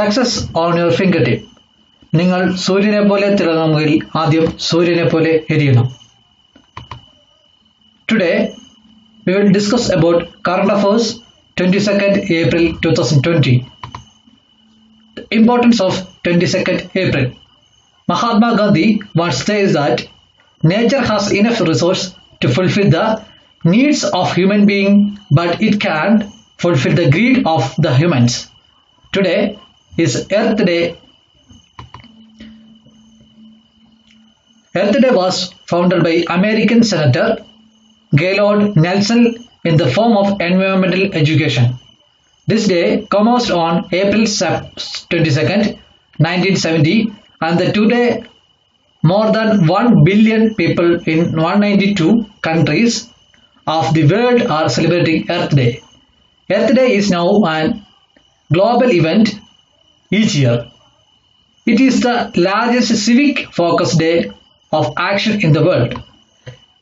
Success on your fingertip. നിങ്ങൾ സൂര്യനെ പോലെ തിളങ്ങുമെങ്കിൽ ആദ്യം സൂര്യനെ പോലെ എരിയണം. Today we will discuss about current affairs 22nd April 2020. The importance of 22nd April. Mahatma Gandhi once says that nature has enough resource to fulfill the needs of human being, but it can't fulfill the greed of the humans. Today is Earth Day. Earth Day was founded by American Senator Gaylord Nelson in the form of environmental education. This day commenced on April 22nd, 1970, and today more than 1 billion people in 192 countries of the world are celebrating Earth Day. Earth Day is now an global event each year. It is the largest civic focus day of action in the world.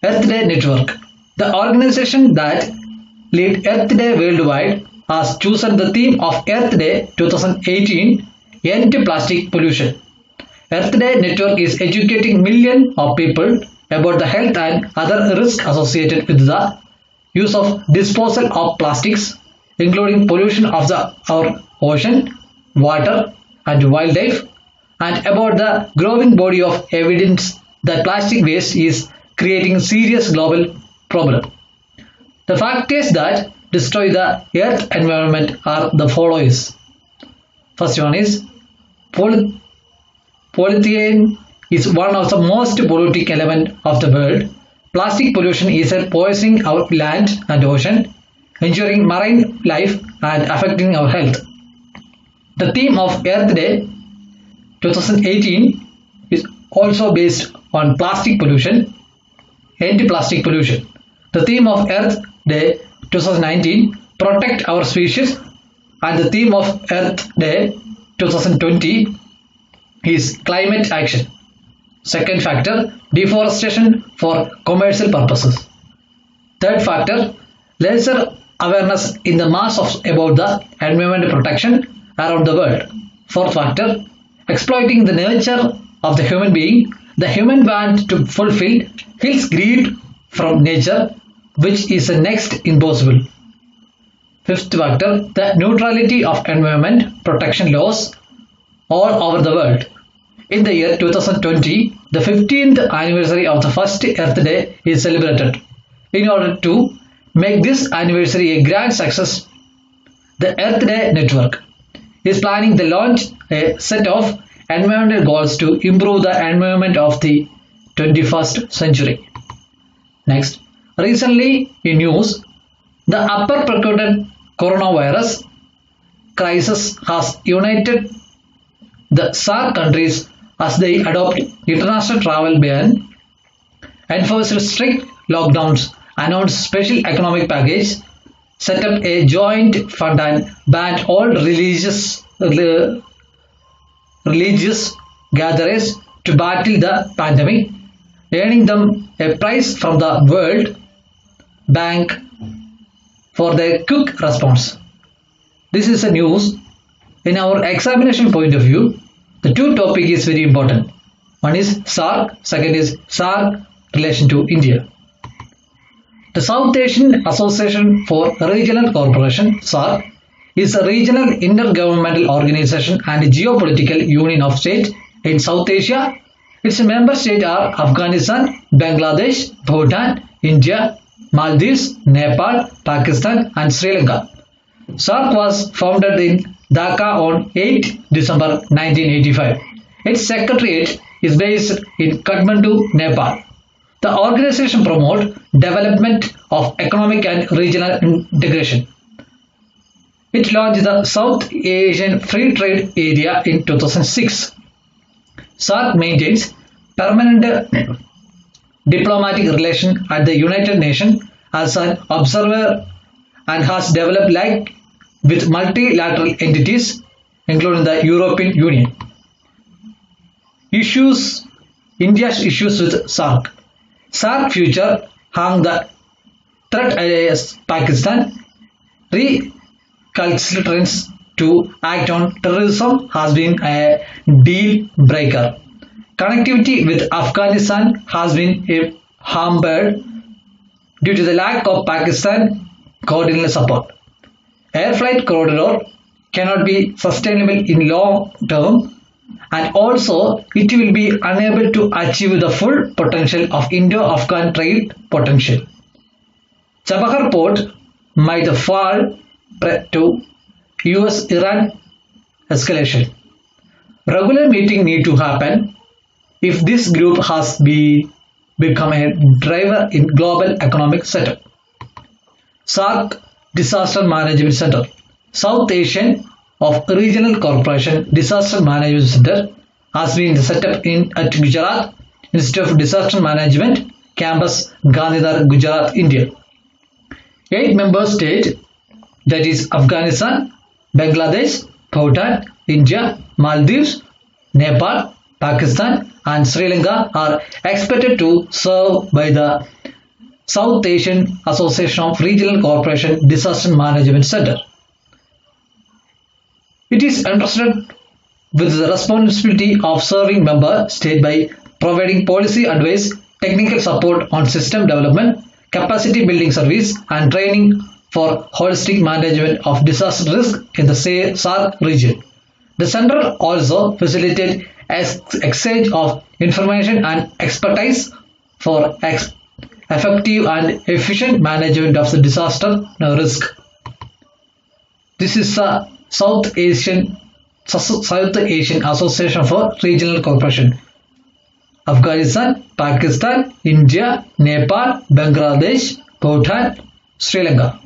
Earth Day Network, the organization that leads Earth Day worldwide, has chosen the theme of Earth Day 2018, End Plastic Pollution. Earth Day Network is educating millions of people about the health and other risks associated with the use of disposal of plastics, including pollution of our ocean, water, and wildlife, and about the growing body of evidence that plastic waste is creating serious global problem. The factors that destroy the earth environment are the following. First one is polythene is one of the most polluting element of the world. Plastic pollution is poisoning our land and ocean, injuring marine life and affecting our health. The theme of Earth Day 2018 is also based on plastic pollution, anti-plastic pollution. The theme of Earth Day 2019, protect our species, and the theme of Earth Day 2020 is climate action. Second factor, deforestation for commercial purposes. Third factor, lesser awareness in the mass about the environmental protection around the world. Fourth factor, exploiting the nature of the human being. The human want to fulfill his greed from nature, which is the next impossible. Fifth factor, the neutrality of environment protection laws all over the world. In the year 2020, the 15th anniversary of the first Earth Day is celebrated. In order to make this anniversary a grand success, the Earth Day Network is planning to launch a set of environmental goals to improve the environment of the 21st century. Next, recently in news, the upper preceded coronavirus crisis has united the SAARC countries as they adopt international travel ban, enforced strict lockdowns, announced special economic package, set up a joint fund and banned all religious gatherings to battle the pandemic, earning them a prize from the World Bank for their quick response. This is a news. In our examination point of view, the two topic is very important. One is SAARC, second is SAARC relation to India. The South Asian Association for Regional Cooperation, SAARC, is a regional intergovernmental organization and geopolitical union of states in South Asia. Its member states are Afghanistan, Bangladesh, Bhutan, India, Maldives, Nepal, Pakistan, and Sri Lanka. SAARC was founded in Dhaka on 8 December 1985. Its secretariat is based in Kathmandu, Nepal. The organization promotes development of economic and regional integration. It launched the South Asian Free Trade Area in 2006. SAARC maintains permanent diplomatic relations at the United Nations as an observer and has developed like with multilateral entities including the European Union. India's issues with SAARC. SAARC future hung the threat as Pakistan recalcitrance to act on terrorism has been a deal breaker. Connectivity with Afghanistan has been hampered due to the lack of Pakistan coordinated support. Air flight corridor cannot be sustainable in long term, and also it will be unable to achieve the full potential of Indo-Afghan trade potential. Chabahar port might fall to US-Iran escalation. Regular meeting need to happen if this group has become a driver in global economic setup. SAARC Disaster Management Center. South Asian of Regional Corporation Disaster Management Center has been set up at Gujarat Institute of Disaster Management campus, Gandhidhar, Gujarat, India. 8 member states, that is Afghanistan, Bangladesh, Bhutan, India, Maldives, Nepal, Pakistan and Sri Lanka are expected to serve by the South Asian Association of Regional Corporation Disaster Management Center. It is entrusted with the responsibility of serving member state by providing policy advice, technical support on system development, capacity building service and training for holistic management of disaster risk in the SAARC region. The center also facilitates exchange of information and expertise for effective and efficient management of the disaster risk. This is the South Asian Association for Regional Cooperation. Afghanistan, Pakistan, India, Nepal, Bangladesh, Bhutan, Sri Lanka.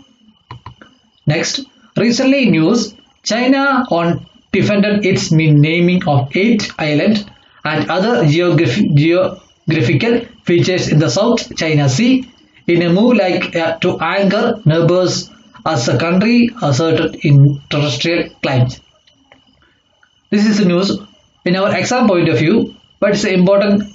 Next, recently news, China defended its naming of 8 islands and other geographical features in the South China Sea in a move to anger neighbors as the country asserted in terrestrial claims. This is the news in our exam point of view, but it's important.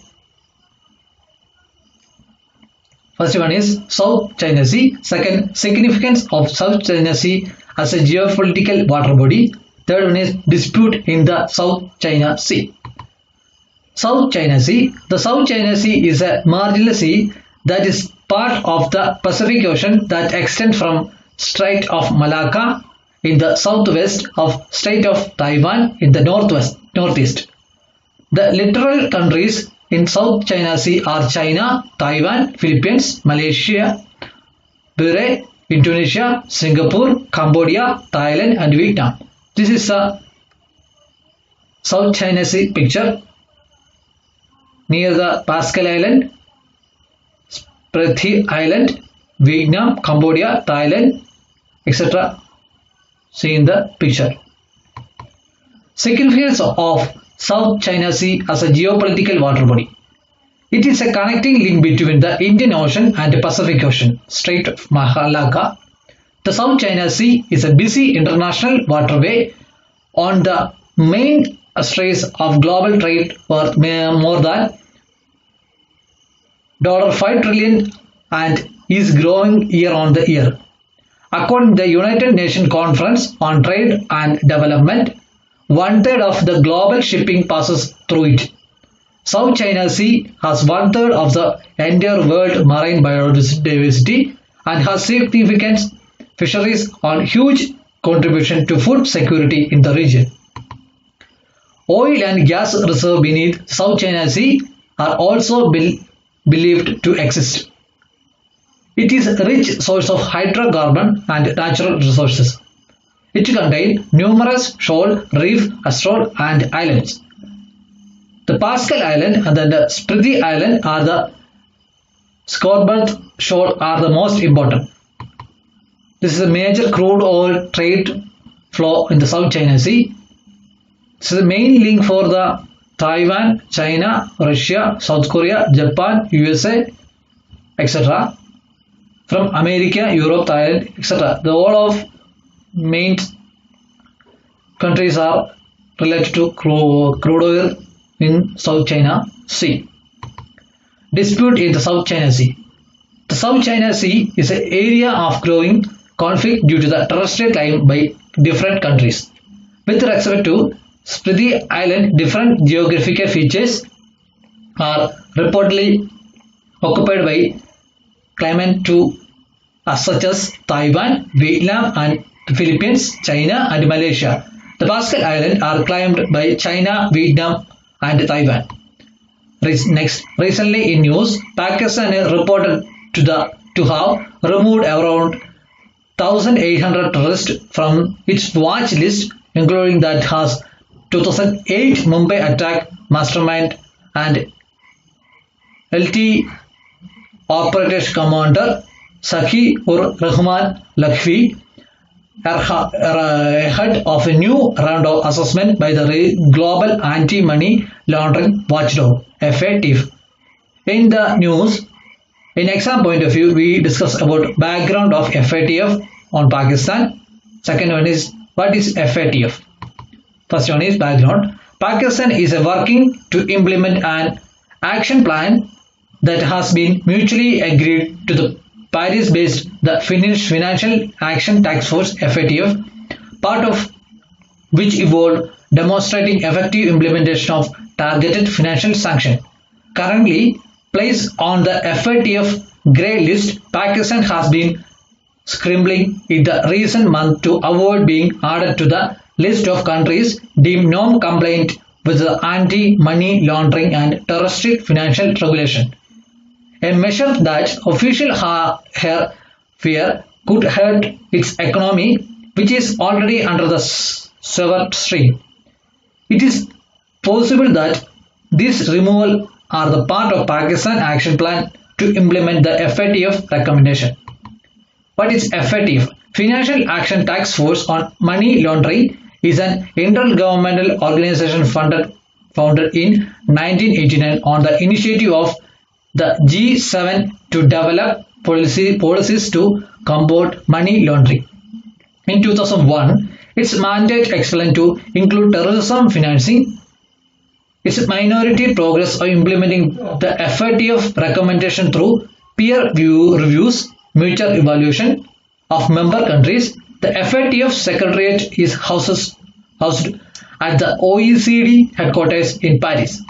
First one is South China Sea. Second, significance of South China Sea as a geopolitical water body. Third one is dispute in the South China Sea. South China Sea. The South China Sea is a marginal sea that is part of the Pacific Ocean that extends from Strait of Malacca in the southwest of Strait of Taiwan in the northeast. The littoral countries in South China Sea are China, Taiwan, Philippines, Malaysia, Brunei, Indonesia, Singapore, Cambodia, Thailand and Vietnam. This is a South China Sea picture near the Pascal Island, Spratly Island, Vietnam, Cambodia, Thailand, etc. See in the picture. Significance of South China Sea as a geopolitical water body. It is a connecting link between the Indian Ocean and the Pacific Ocean, Strait of Malacca. The South China Sea is a busy international waterway on the main estuaries of global trade worth more than $5 trillion and is growing year on the year. According to the United Nations Conference on Trade and Development, 1/3 of the global shipping passes through it. South China Sea has 1/3 of the entire world marine biodiversity and has significant fisheries on huge contribution to food security in the region. Oil and gas reserves beneath South China Sea are also believed to exist. It is a rich source of hydrocarbon and natural resources. It contains numerous shoal, reef, atoll and islands. The Pascal Island and the Spratly Island are the Scarborough shoal are the most important. This is a major crude oil trade flow in the South China Sea. This is the main link for the Taiwan, China, Russia, South Korea, Japan, USA, etc. From America, Europe, Thailand, etc. The whole of main countries are related to crude oil in South China Sea. Dispute in the South China Sea. The South China Sea is an area of growing conflict due to the terrestrial claim by different countries. With respect to Spratly Island, different geographical features are reportedly occupied by claimant to such as Taiwan, Vietnam and the Philippines, China and Malaysia. The Pascal Islands are claimed by China, Vietnam and Taiwan. Next, recently in news, Pakistan is reported to have removed around 1,800 terrorists from its watch list, including that has 2008 Mumbai attack mastermind and LT Operations Commander Saki ur Rahman Lakhvi, ahead of a new round of assessment by the Global Anti-Money Laundering Watchdog (FATF). In the news, in exam point of view, we discuss about background of FATF on Pakistan. Second one is what is FATF. First one is background. Pakistan is working to implement an action plan that has been mutually agreed to the Paris-based the Financial Action Task Force (FATF), part of which involved demonstrating effective implementation of targeted financial sanction. Currently placed on the FATF grey list, Pakistan has been scrambling in the recent month to avoid being added to the list of countries deemed non-compliant with the anti-money laundering and terroristic financial regulation. A measure that officials fear could hurt its economy, which is already under the severe strain. It is possible that this removal are the part of Pakistan action plan to implement the FATF recommendation. What is FATF? Financial Action Task Force on Money Laundering is an intergovernmental organization founded in 1989 on the initiative of the G7 to develop policies to combat money laundering. In 2001, its mandate expanded to include terrorism financing. Its minority progress of implementing the FATF recommendation through peer reviews, mutual evaluation of member countries. The FATF Secretariat is housed at the OECD headquarters in Paris.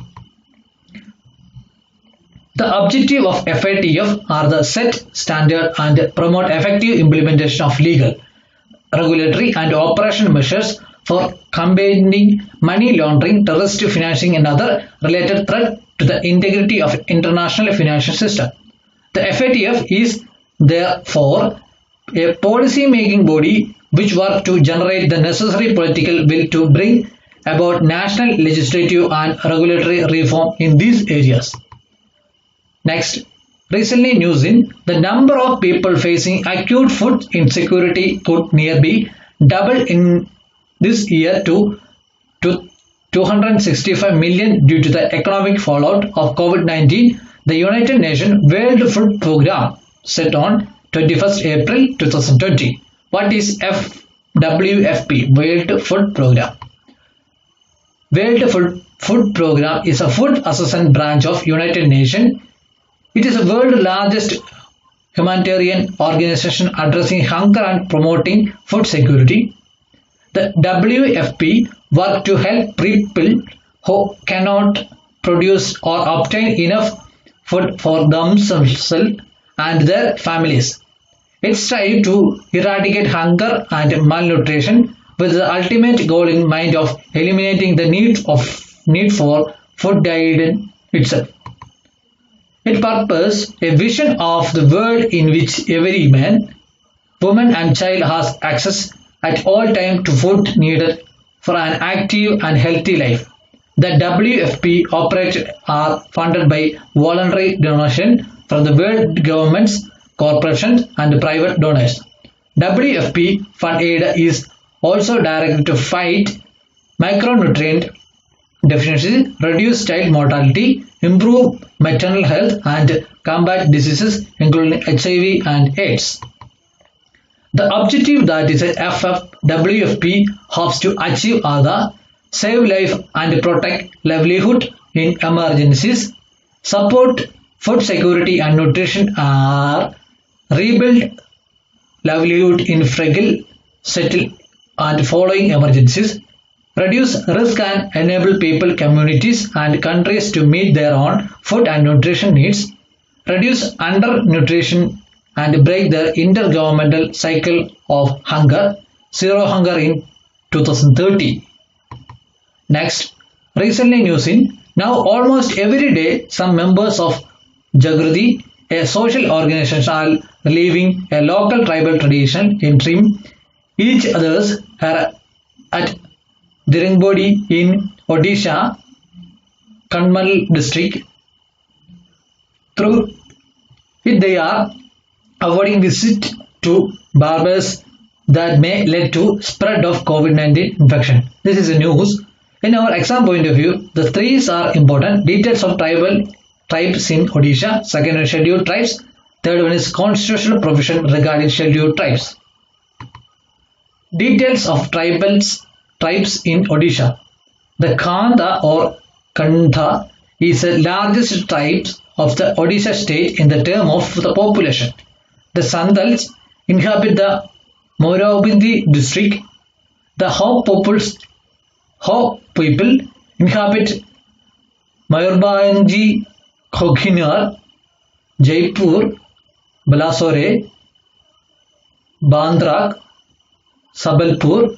The objective of FATF are the set standard and promote effective implementation of legal, regulatory and operational measures for combating money laundering, terrorist financing and other related threats to the integrity of international financial system. The FATF is therefore a policy-making body which works to generate the necessary political will to bring about national legislative and regulatory reform in these areas. Next, recently news in the number of people facing acute food insecurity could nearly double in this year to 265 million due to the economic fallout of COVID-19. The United Nations World Food Programme set on 21st April 2020. What is WFP, World Food Programme? World Food Programme is a food assistance branch of United Nations. It is the world's largest humanitarian organization addressing hunger and promoting food security. The WFP works to help people who cannot produce or obtain enough food for themselves and their families. It strives to eradicate hunger and malnutrition with the ultimate goal in mind of eliminating the need for food diet itself. It purposes a vision of the world in which every man, woman and child has access at all times to food needed for an active and healthy life. The WFP operations are funded by voluntary donation from the world governments, corporations and private donors. WFP fund aid is also directed to fight micronutrient deficiency, reduce child mortality, improve maternal health and combat diseases including HIV and AIDS. The objective that is WFP hopes to achieve are the save life and protect livelihood in emergencies, support food security and nutrition, are rebuild livelihood in fragile, settle and following emergencies, reduce risk and enable people, communities, and countries to meet their own food and nutrition needs, reduce undernutrition, and break the intergovernmental cycle of hunger, zero hunger in 2030. Next, recently news in now almost every day some members of Jagrati, a social organization, are living a local tribal tradition in trim each other's hair at Diringbodi in Odisha, Kanmal district. Through it they are avoiding visit to barbers that may lead to spread of COVID-19 infection. This is the news. In our exam point of view, the threes are important. Details of tribes in Odisha. Second is scheduled tribes. Third one is constitutional provision regarding scheduled tribes. Details of tribes in Odisha. The Kanda or Kandha is the largest tribe of the Odisha state in the term of the population. The Sandals inhabit the Morabindi district. The Ho people inhabit Mayurbanji, Kohinar, Jaipur, Balasore, Bandrak, Sabalpur,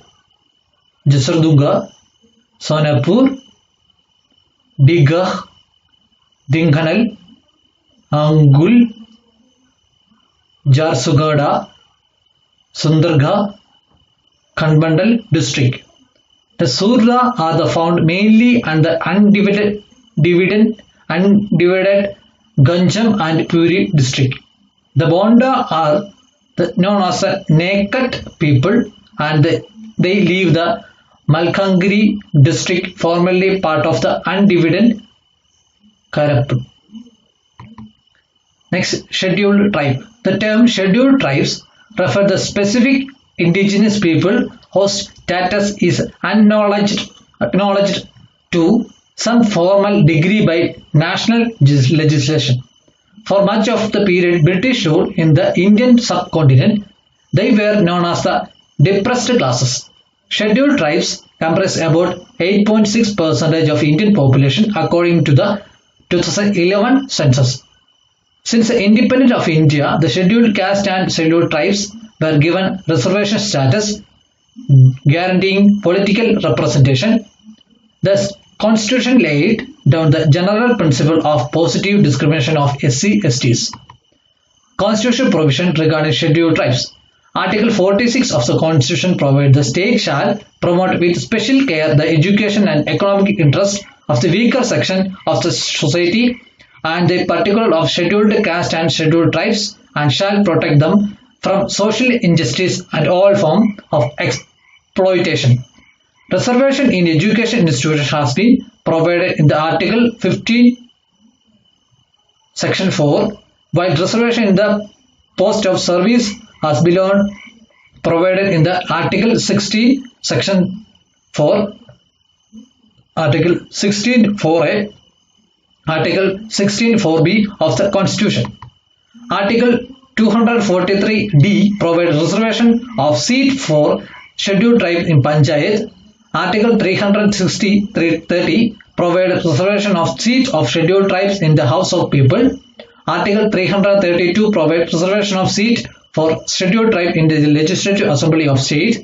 Jasardunga, Sonapur, Digah, Dinkanal, Angul, Jarsugada, Sundarga, Kanbandal district. The Surla are found mainly in the undivided Ganjam and Puri district. The Bonda are known as the naked people, and they leave the Malkangiri district, formerly part of the undivided Karappu. Next, scheduled tribe. The term scheduled tribes refer the specific indigenous people whose status is acknowledged to some formal degree by national legislation. For much of the period British rule in the Indian subcontinent, they were known as the depressed classes. Scheduled tribes comprise about 8.6% of Indian population according to the 2011 census. Since the independence of India, the scheduled caste and scheduled tribes were given reservation status, guaranteeing political representation. The Constitution laid down the general principle of positive discrimination of SC/STs. Constitutional provision regarding scheduled tribes. Article 46 of the Constitution provides the state shall promote with special care the education and economic interests of the weaker section of the society and the particular of scheduled caste and scheduled tribes, and shall protect them from social injustice and all form of exploitation. Reservation in education institutions has been provided in the Article 15 Section 4, while reservation in the post of service has been provided in the Article 16 Section 4, Article 16 4A, Article 16 4B of the Constitution. Article 243D provides reservation of seat for scheduled tribes in Panchayat. Article 330 provides reservation of seats of scheduled tribes in the House of People. Article 332 provides reservation of seat for scheduled tribe in the Legislative Assembly of States.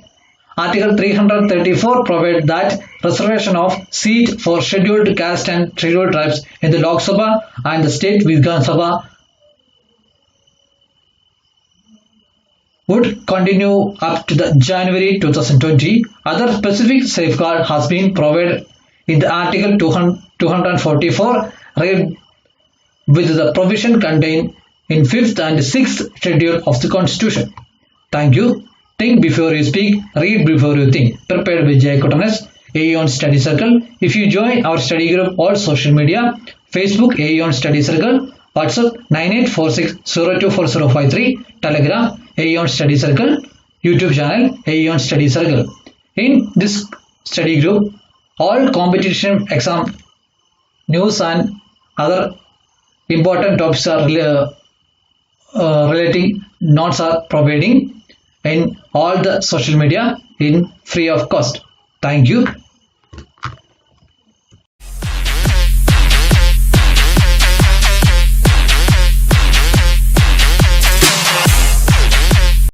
Article 334 provides that reservation of seat for scheduled caste and scheduled tribes in the Lok Sabha and the State Vidhan Sabha would continue up to the January 2020. Other specific safeguard has been provided in the Article 244 with the provision contained in 5th and 6th schedule of the Constitution. Thank you. Think before you speak, read before you think. Prepared by Jay Kotanes, Aeon Study Circle. If you join our study group, all social media, Facebook Aeon Study Circle, WhatsApp 9846024053, Telegram Aeon Study Circle, YouTube channel Aeon Study Circle. In this study group, all competition exam news and other important topics are relating notes are providing in all the social media in free of cost. Thank you.